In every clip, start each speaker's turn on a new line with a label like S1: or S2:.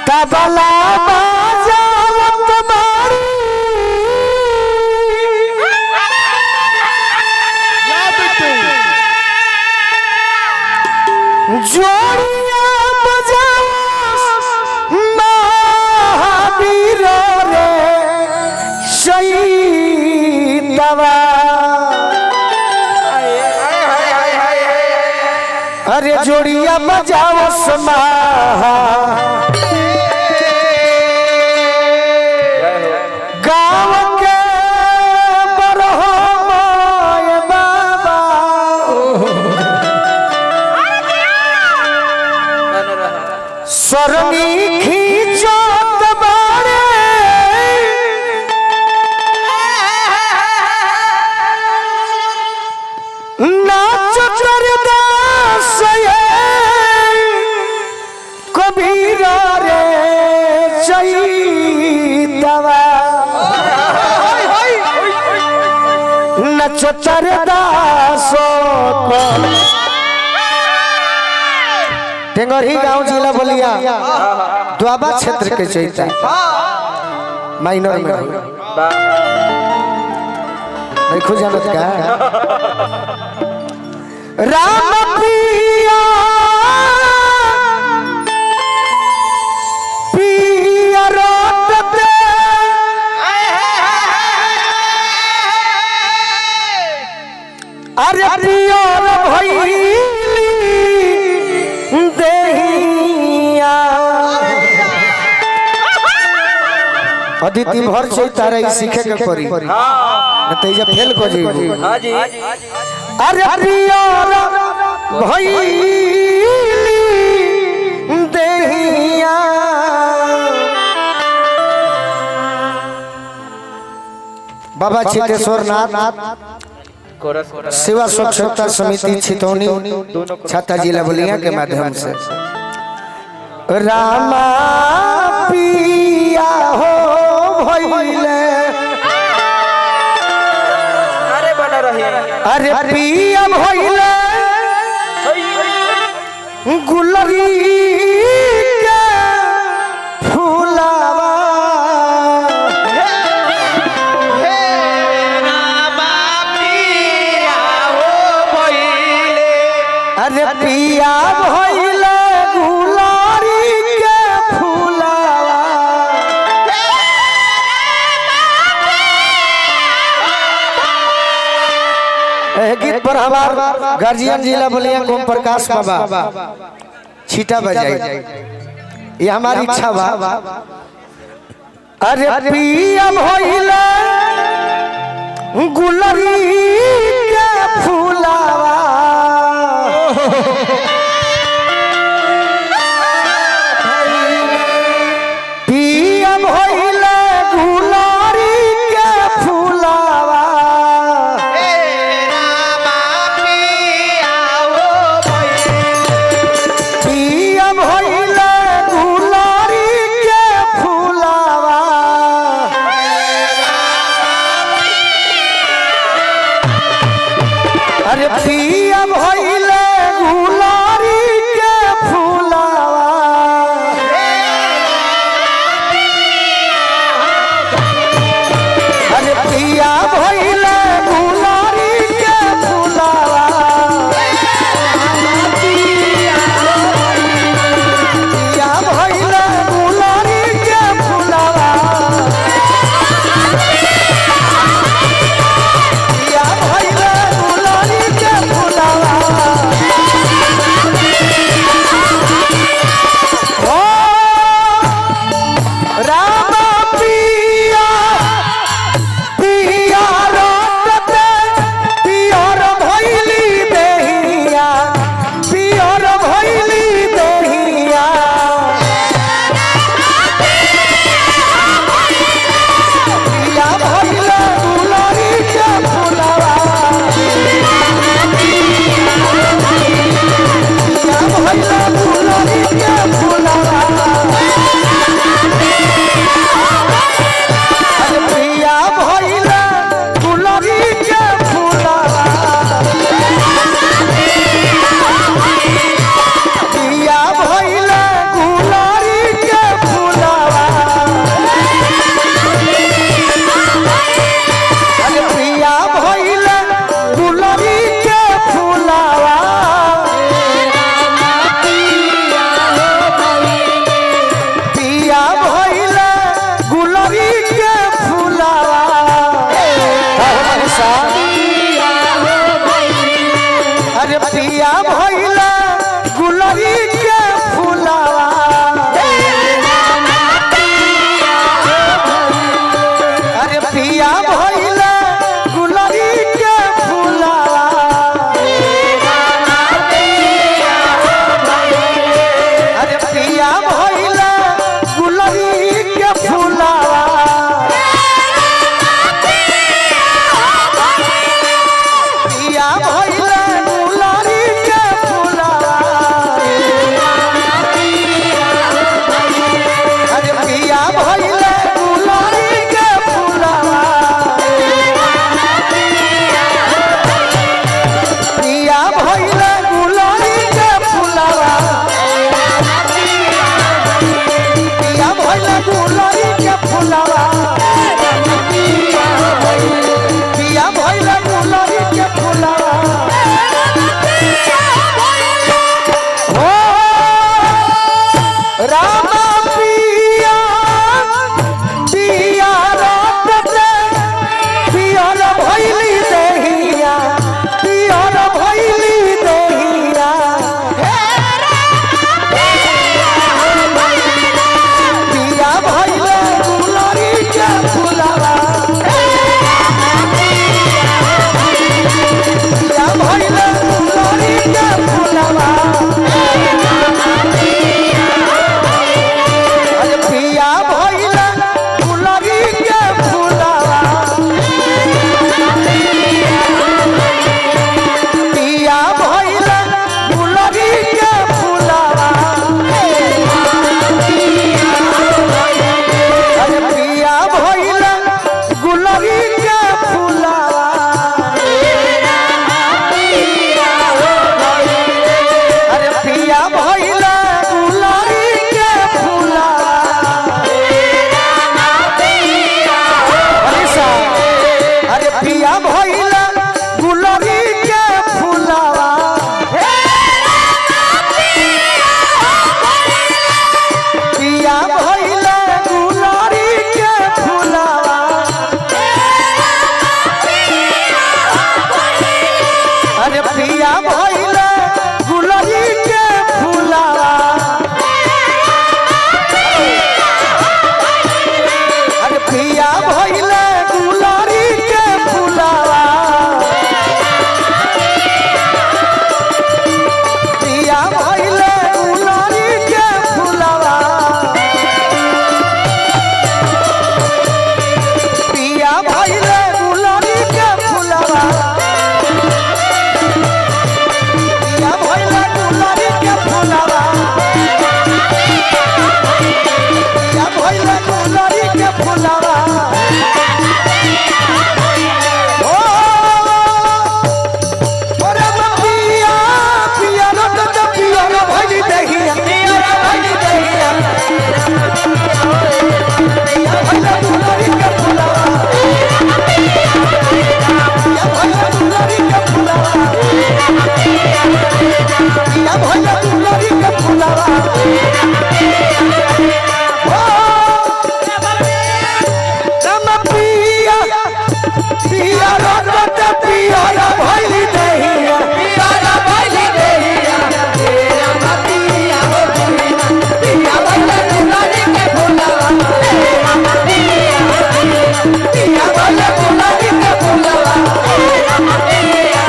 S1: तबला बजावत मारी जोड़िया बजाओ महावीर रे शहीदवा अरे जोड़िया बजाओ समा सरनी खींचत बारे नाच करदास कबीर रे चैतवा नाच करदास टेंगरही गांव जिला बलिया द्वाबा क्षेत्र के चैता माइनर में नहीं खुद जानत का राम पिया पिया रोटते अरे पिया भाई अदिति भर चैता रही सीखे के परी न तेजा फेल को जीबू हां जी अरे प्रियर भइली देहिया बाबा चितेश्वर नाथ सेवा स्वच्छता समिति छितौनी छाता जिला बलिया के माध्यम से रामा पिया हो अरे पिया भइले गुलरी के फूलावा हे रामा पिया हो भइले अरे पिया भइले गुलरी के फूलावा गीत पर हमार गार्जियन जिला बलिया ओम प्रकाश बाबा छीटा बजाई ये हमारी इच्छा बा अरे पिया भइले गुलरी के फूलावा पिया भइले गुलरी के फूलावा अरे पिया भइले गुलारी के फूलावा अरे पिया भइले गुलारी के फूलावा पिया भइले गुलारी के फूलावा पिया भइले गुलारी के फूलावा पिया भइला गुलरी के फुलावा अरे पिया भइला गुलरी के फुलावा अरे पिया भइला गुलरी के फुलावा पिया भइला गुलरी के फुलावा अरे पिया भइला गुलरी के फुलावा पिया भइला गुलरी के फुलावा पिया भइला गुलरी के फुलावा पिया भइला गुलरी के फुलावा हो रामा पिया पिया रात पिया भइली देहिया पिया भइली देहिया पिया भइला गुलरी के फुलावा पिया भइला गुलरी के फुलावा अरे पिया भइला गुलरी के फुलावा पिया भइला गुलरी के फुलावा अरे पिया भइला गुलरी के फुलावा अरे पिया भइला गुलरी के फुलावा अनिशा अरे पिया भइला गुलरी के फुलावा पिया भइला गुलरी के फुलावा अरे पिया भइला गुलरी के फुलावा अरे पिया भइला गुलरी के फुलावा पिया भइला गुलरी के फुलावा पिया भइला गुलरी के फुलावा पिया भइला गुलरी के फुलावा पिया भइला गुलरी के फुलावा ओ ओरे पिया पिया रत पिया भइली देहिया पिया भइली देहिया पिया भइला गुलरी के फुलावा पिया भइला गुलरी के फुलावा पिया भइला गुलरी के फुलावा ओ राम पिया पिया रत पिया भइली देहिया पिया भइली देहिया राम पिया हो पिया भइला गुलरी के फुलावा राम पिया भइला गुलरी के फुलावा राम पिया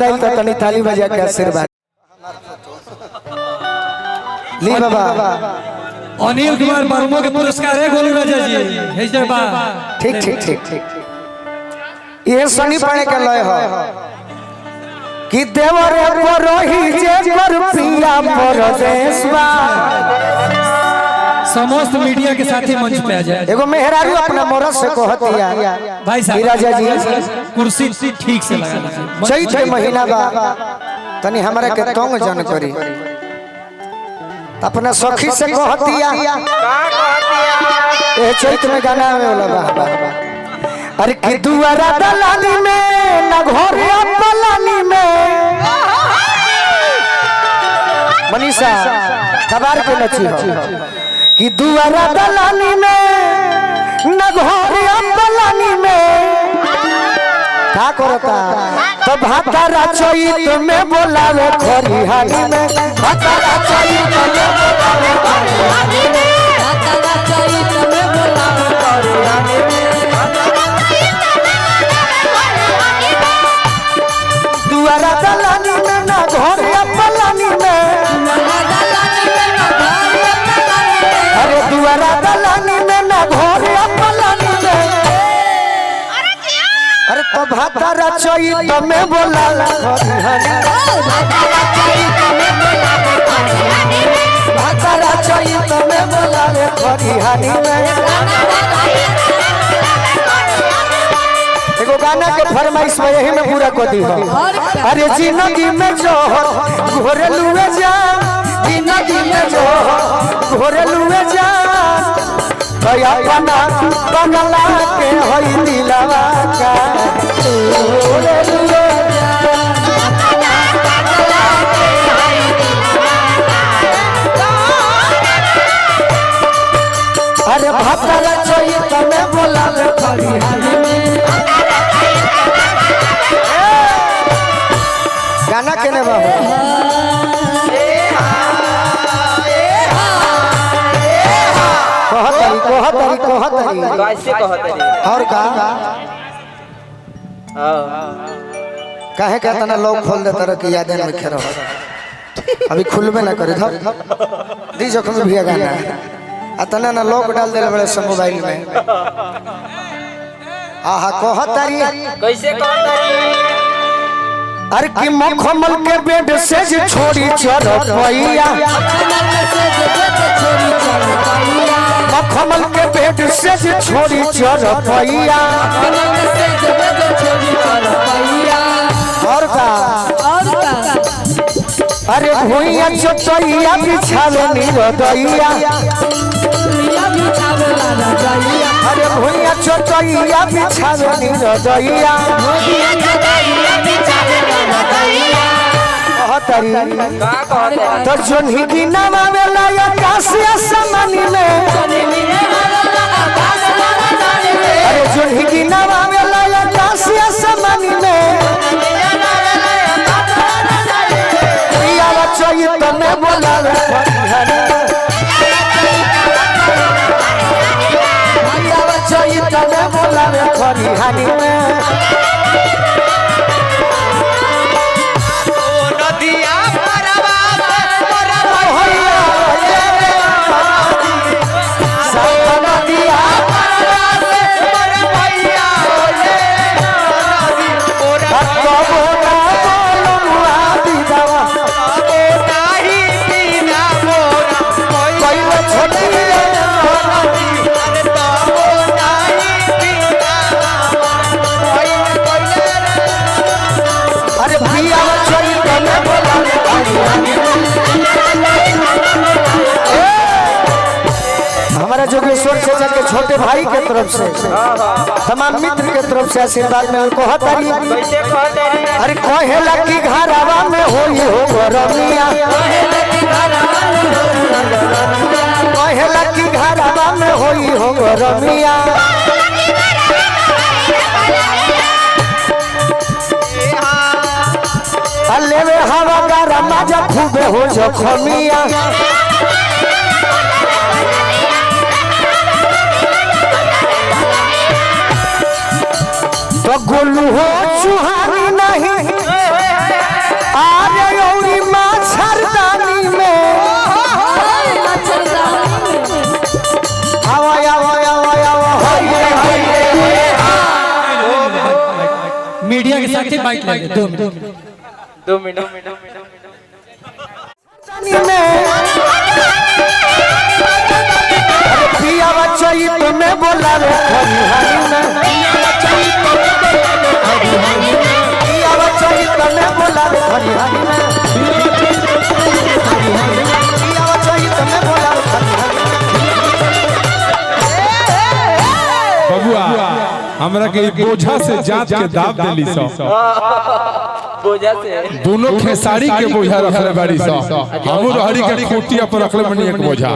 S1: आई तो तनी ताली बजा के आशीर्वाद ली बाबा।
S2: अनिल कुमार वर्मा के पुरस्कार है गोलू राजा जी है जे बा।
S1: ठीक ठीक ठीक ठीक ये सनी पड़े के लय हो कि देवरे परोही जे कर पिया परदेशवा।
S2: समस्त मीडिया के साथी मंच पे आ जाए।
S1: एगो मेहरारू अपना मोरत से कहतिया
S2: भाई साहब
S1: राजा जी
S2: कुर्सी ठीक से लगा लीजिए।
S1: चैत के महीना बा तनी हमरा के तंग जन करी अपना सखी से कहतिया ए चैत में गाना में वाला बा। अरे कि दुआरा दलानी में ना घरे पलानी में मनीषा कबार के नची हो कि दुआरा दलानी में ना घरे पलानी में का करता तो भातारा चैत में बोलावे खरिहानी में। भातारा चैत में बोलावे खरिहानी में। भातारा चैत में बोलावे खरिहानी में। दुआरा दलानी में ना घरे पलानी में। अरे दुआरा दलानी में ना घरे पलानी में। अरे तो भातारा चैत में बोलावे खरिहानी में। भातारा चैत में बोलावे खरिहानी में। एगो गाना के फरमाइश में यही में पूरा कर दी हो। अरे जिंदगी में जो घोरे लुए जा जिंदगी में जो घोरे लुए जा भैया बना बंगला के होई दिलवा का घोरे लुए जा। अरे भातारा चैत में बोलावे खरिहानी में। गाना केने बाबू कहतरी
S3: कैसे कहतरी
S1: और का काहे के तना लोग खोल देता रह कि यादें में खेरो अभी खुलबे ना करे धर दी जखम भी गाना अतना ना लोग डाल देले बड़े सब मोबाइल में। आहा कहतरी
S3: कैसे कहतरी
S1: अरे कि मखमल के बेड से छोड़ी चरपैया। मखमल के बेड से छोड़ी चरपैया। और का अरे भुइया चटैया बिछावे निरदैया। अरे भुइया चटैया बिछावे निरदैया। तो जोन्ही की नाम आवेला आकाश आसमानी में। अरे जोन्ही की नाम आवेला आकाश आसमानी में। पियावा चैत में बोलावे खरिहानी में। पियावा चैत में बोलावे खरिहानी में। हमारा जोगेश्वर चाचा के छोटे भाई के तरफ से तमाम मित्र के तरफ से आशीर्वाद में कहतरी अरे कहेला कि घरवा में होई हो गरमिया। कहेला कि घरवा में होई हो गरमिया। लेवे हवा गरम मजा खूबे हो जखमिया। तो गोलू हो चुहानी नहीं
S2: साथ ही बाइक ले ले 2 मिनट
S3: 2 मिनट
S1: पिया बच्ची तुम्हें बोलावे खरिहानी में पिया बच्ची तुम्हें बोलावे खरिहानी में पिया बच्ची तुम्हें बोलावे खरिहानी में
S4: बबुआ हमरा के बोझा से जात के दाब देली सो
S3: बोझा से
S4: दोनों खेसारी के बोझा रखले बाड़ी सो हमू रहरी के खूटिया पर रखले बनी एक बोझा